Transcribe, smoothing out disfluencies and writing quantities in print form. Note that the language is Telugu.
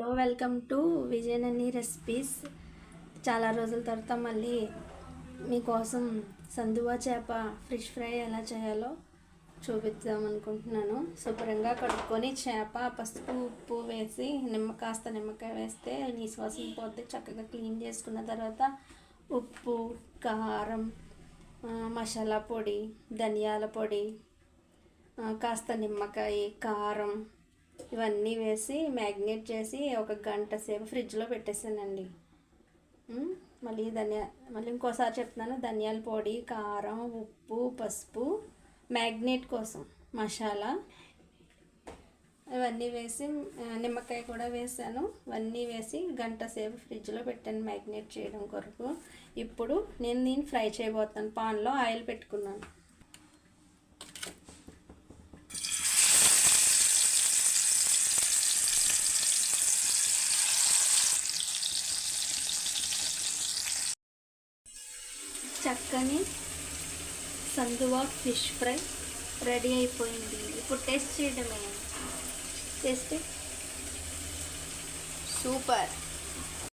Hello, welcome to Vijayanani recipes. చాలా రోజుల తర్వాత మళ్ళీ మీకోసం సందువా చేప ఫిష్ ఫ్రై ఎలా చేయాలో చూపిద్దాం అనుకుంటున్నాను. శుభ్రంగా కడుక్కొని చేప పసుపు ఉప్పు వేసి నిమ్మకాయ వేస్తే నీసు వాసన పోతే చక్కగా క్లీన్ చేసుకున్న తర్వాత ఉప్పు, కారం, మసాలా పొడి, ధనియాల పొడి, కాస్త నిమ్మకాయ, కారం ఇవన్నీ వేసి మ్యాగ్నేట్ చేసి ఒక గంట సేపు ఫ్రిడ్జ్లో పెట్టేసానండి. మళ్ళీ ఇంకోసారి చెప్తున్నాను. ధనియాల పొడి, కారం, ఉప్పు, పసుపు, మ్యాగ్నేట్ కోసం మసాలా ఇవన్నీ వేసి నిమ్మకాయ కూడా వేసాను. ఇవన్నీ వేసి గంట సేపు ఫ్రిడ్జ్లో పెట్టాను మ్యాగ్నేట్ చేయడం కొరకు. ఇప్పుడు నేను దీన్ని ఫ్రై చేయబోతాను. పాన్లో ఆయిల్ పెట్టుకున్నాను. చక్కని సందువా ఫిష్ ఫ్రై రెడీ అయిపోయింది. ఇప్పుడు టేస్ట్ చేయడమే. Taste super.